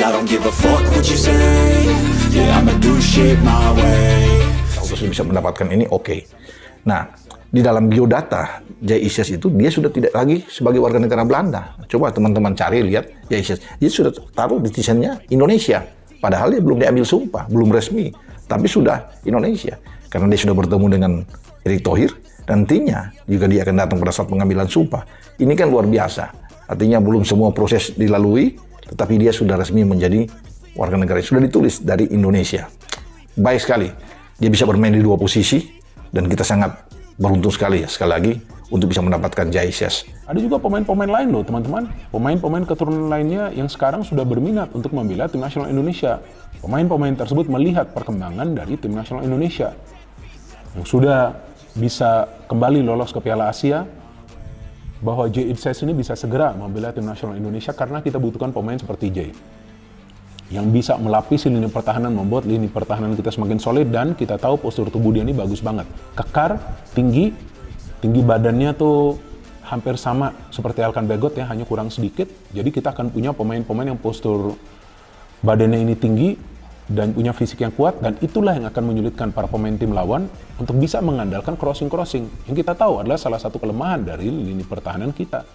I don't give a fuck what you say. Yeah, I'ma do shit my way. Sudah bisa mendapatkan ini, oke. Nah, di dalam biodata Jay Isyes itu dia sudah tidak lagi sebagai warga negara Belanda. Coba teman-teman cari lihat Jay Isyes. Dia sudah taruh citizennya Indonesia. Padahal dia belum diambil sumpah, belum resmi. Tapi sudah Indonesia. Karena dia sudah bertemu dengan Erick Thohir. Nantinya juga dia akan datang pada saat pengambilan sumpah. Ini kan luar biasa. Artinya belum semua proses dilalui, tetapi dia sudah resmi menjadi warga negara. Sudah ditulis dari Indonesia. Baik sekali. Dia bisa bermain di dua posisi. Dan kita sangat beruntung sekali ya, sekali lagi, untuk bisa mendapatkan Jay Isyes. Ada juga pemain-pemain lain loh teman-teman. Pemain-pemain keturunan lainnya yang sekarang sudah berminat untuk membela tim nasional Indonesia. Pemain-pemain tersebut melihat perkembangan dari tim nasional Indonesia yang sudah bisa kembali lolos ke Piala Asia, bahwa Jay Isyes ini bisa segera membela tim nasional Indonesia karena kita butuhkan pemain seperti Jay yang bisa melapisi lini pertahanan, membuat lini pertahanan kita semakin solid, dan kita tahu postur tubuh dia ini bagus banget. Kekar, tinggi badannya tuh hampir sama seperti Alkan Begot ya, hanya kurang sedikit. Jadi kita akan punya pemain-pemain yang postur badannya ini tinggi dan punya fisik yang kuat, dan itulah yang akan menyulitkan para pemain tim lawan untuk bisa mengandalkan crossing-crossing yang kita tahu adalah salah satu kelemahan dari lini pertahanan kita.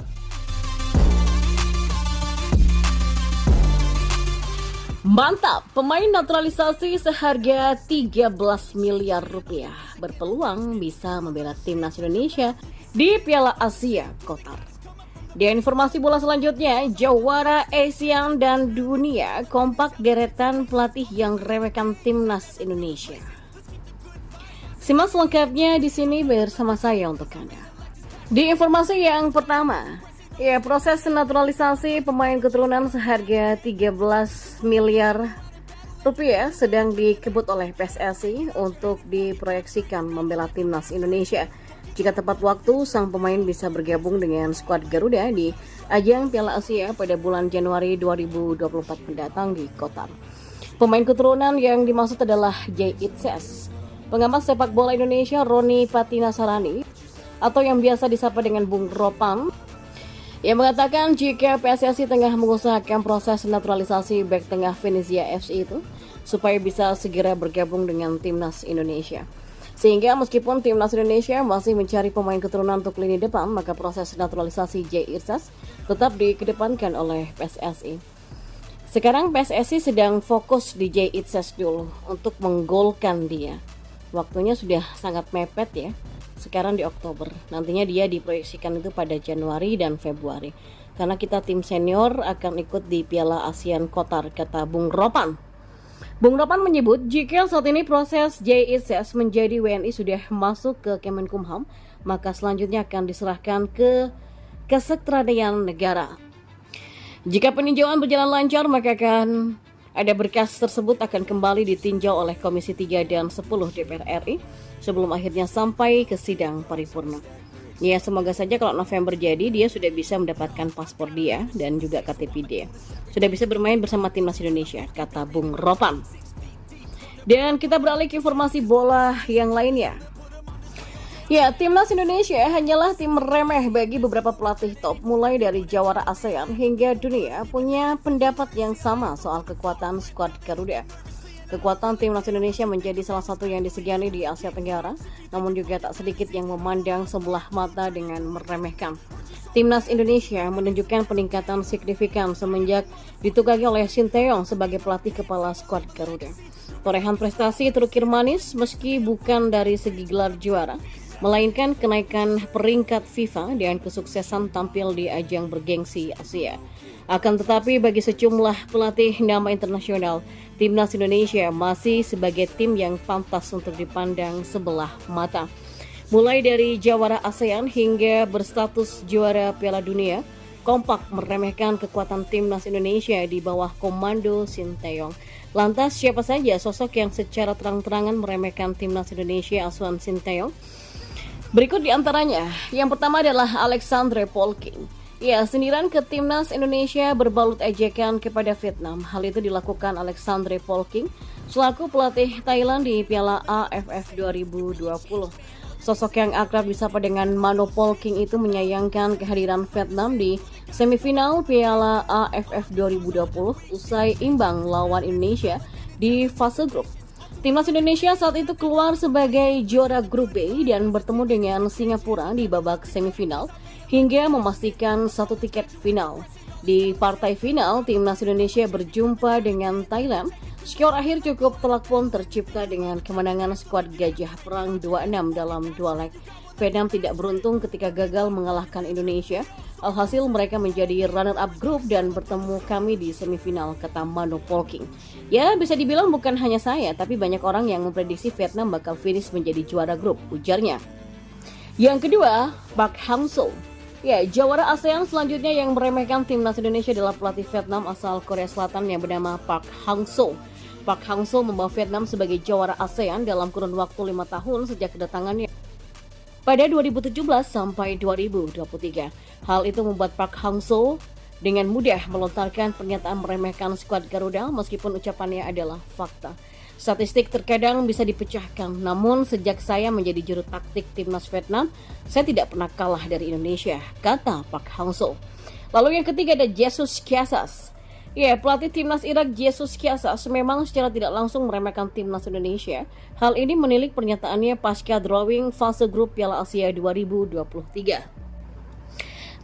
Mantap, pemain naturalisasi seharga 13 miliar rupiah berpeluang bisa membela timnas Indonesia di Piala Asia Qatar. Dan informasi bola selanjutnya, jawara Asia dan dunia kompak deretan pelatih yang remehkan timnas Indonesia. Simak selengkapnya di sini bersama saya untuk Anda. Di informasi yang pertama, ya, proses naturalisasi pemain keturunan seharga 13 miliar rupiah sedang dikebut oleh PSSI untuk diproyeksikan membela timnas Indonesia. Jika tepat waktu, sang pemain bisa bergabung dengan skuad Garuda di ajang Piala Asia pada bulan Januari 2024 mendatang di Qatar. Pemain keturunan yang dimaksud adalah Jay Isyes. Pengamat sepak bola Indonesia Roni Patinasarani atau yang biasa disapa dengan Bung Ropan, yang mengatakan jika PSSI tengah mengusahakan proses naturalisasi bek tengah Venezia FC itu supaya bisa segera bergabung dengan timnas Indonesia. Sehingga meskipun timnas Indonesia masih mencari pemain keturunan untuk lini depan, maka proses naturalisasi Jay Isyes tetap dikedepankan oleh PSSI. Sekarang PSSI sedang fokus di Jay Isyes dulu untuk menggolkan dia. Waktunya sudah sangat mepet ya. Sekarang di Oktober, nantinya dia diproyeksikan itu pada Januari dan Februari. Karena kita tim senior akan ikut di Piala ASEAN Qatar, kata Bung Ropan. Bung Ropan menyebut jika saat ini proses Jay Isyes menjadi WNI sudah masuk ke Kemenkumham, maka selanjutnya akan diserahkan ke Kesekretariatan Negara. Jika peninjauan berjalan lancar, maka akan ada berkas tersebut akan kembali ditinjau oleh Komisi 3 dan 10 DPR RI sebelum akhirnya sampai ke sidang paripurna. Ya, semoga saja kalau November jadi dia sudah bisa mendapatkan paspor dia dan juga KTP dia. Sudah bisa bermain bersama timnas Indonesia, kata Bung Ropan. Dan kita beralih ke informasi bola yang lainnya. Ya, timnas Indonesia hanyalah tim remeh bagi beberapa pelatih top, mulai dari jawara ASEAN hingga dunia punya pendapat yang sama soal kekuatan skuad Garuda. Kekuatan timnas Indonesia menjadi salah satu yang disegani di Asia Tenggara, namun juga tak sedikit yang memandang sebelah mata dengan meremehkan. Timnas Indonesia menunjukkan peningkatan signifikan semenjak ditukangi oleh Sinteyong sebagai pelatih kepala skuad Garuda. Torehan prestasi terukir manis meski bukan dari segi gelar juara, melainkan kenaikan peringkat FIFA dan kesuksesan tampil di ajang bergengsi Asia. Akan tetapi bagi sejumlah pelatih nama internasional, timnas Indonesia masih sebagai tim yang pantas untuk dipandang sebelah mata. Mulai dari jawara ASEAN hingga berstatus juara Piala Dunia, kompak meremehkan kekuatan timnas Indonesia di bawah komando Sinteyong. Lantas siapa saja sosok yang secara terang-terangan meremehkan timnas Indonesia asuhan Sinteyong? Berikut di antaranya. Yang pertama adalah Alexandre Polking. Ya, sindiran ke timnas Indonesia berbalut ejekan kepada Vietnam. Hal itu dilakukan Alexandre Polking selaku pelatih Thailand di Piala AFF 2020. Sosok yang akrab disapa dengan Mano Polking itu menyayangkan kehadiran Vietnam di semifinal Piala AFF 2020 usai imbang lawan Indonesia di fase grup. Timnas Indonesia saat itu keluar sebagai juara grup B dan bertemu dengan Singapura di babak semifinal hingga memastikan satu tiket final. Di partai final, Timnas Indonesia berjumpa dengan Thailand. Skor akhir cukup telak pun tercipta dengan kemenangan skuad Gajah Perang 2-6 dalam 2 leg. Vietnam tidak beruntung ketika gagal mengalahkan Indonesia. Alhasil mereka menjadi runner-up grup dan bertemu kami di semifinal, kata Mano Polking. Ya, bisa dibilang bukan hanya saya, tapi banyak orang yang memprediksi Vietnam bakal finish menjadi juara grup, ujarnya. Yang kedua, Park Hang-seo. Ya, jawara ASEAN selanjutnya yang meremehkan Timnas Indonesia adalah pelatih Vietnam asal Korea Selatan yang bernama Park Hang-seo. Park Hang-seo membawa Vietnam sebagai jawara ASEAN dalam kurun waktu 5 tahun sejak kedatangannya pada 2017 sampai 2023. Hal itu membuat Park Hang-seo dengan mudah melontarkan pernyataan meremehkan skuad Garuda meskipun ucapannya adalah fakta. Statistik terkadang bisa dipecahkan, namun sejak saya menjadi juru taktik Timnas Vietnam, saya tidak pernah kalah dari Indonesia, kata Park Hang-seo. Lalu yang ketiga ada Jesus Casas. Ya, pelatih Timnas Irak Jesus Casas memang secara tidak langsung meremehkan Timnas Indonesia. Hal ini menilik pernyataannya pasca drawing fase grup Piala Asia 2023.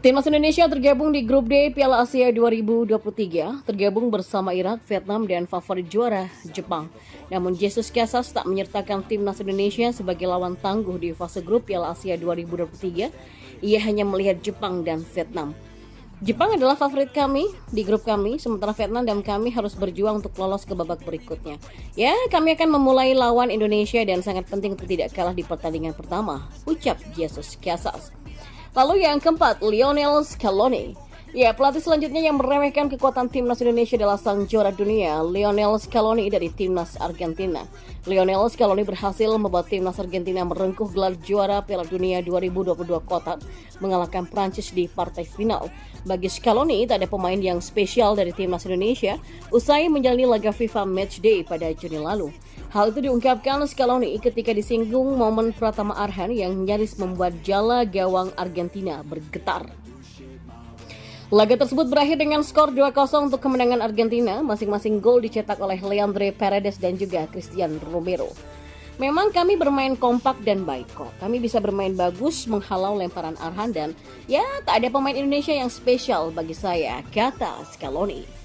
Timnas Indonesia tergabung di grup D Piala Asia 2023, tergabung bersama Irak, Vietnam, dan favorit juara Jepang. Namun Jesus Casas tak menyertakan Timnas Indonesia sebagai lawan tangguh di fase grup Piala Asia 2023. Ia hanya melihat Jepang dan Vietnam. Jepang adalah favorit kami di grup kami, sementara Vietnam dan kami harus berjuang untuk lolos ke babak berikutnya. Ya, kami akan memulai lawan Indonesia dan sangat penting untuk tidak kalah di pertandingan pertama, ucap Jesus Casas. Lalu yang keempat, Lionel Scaloni. Ya, pelatih selanjutnya yang meremehkan kekuatan Timnas Indonesia adalah sang juara dunia, Lionel Scaloni dari Timnas Argentina. Lionel Scaloni berhasil membuat Timnas Argentina merengkuh gelar juara Piala Dunia 2022 Qatar, mengalahkan Prancis di partai final. Bagi Scaloni, tak ada pemain yang spesial dari Timnas Indonesia usai menjalani laga FIFA Matchday pada Juni lalu. Hal itu diungkapkan Scaloni ketika disinggung momen Pratama Arhan yang nyaris membuat jala gawang Argentina bergetar. Laga tersebut berakhir dengan skor 2-0 untuk kemenangan Argentina. Masing-masing gol dicetak oleh Leandro Paredes dan juga Christian Romero. Memang kami bermain kompak dan baik kok. Kami bisa bermain bagus menghalau lemparan Arhan dan ya tak ada pemain Indonesia yang spesial bagi saya, kata Scaloni.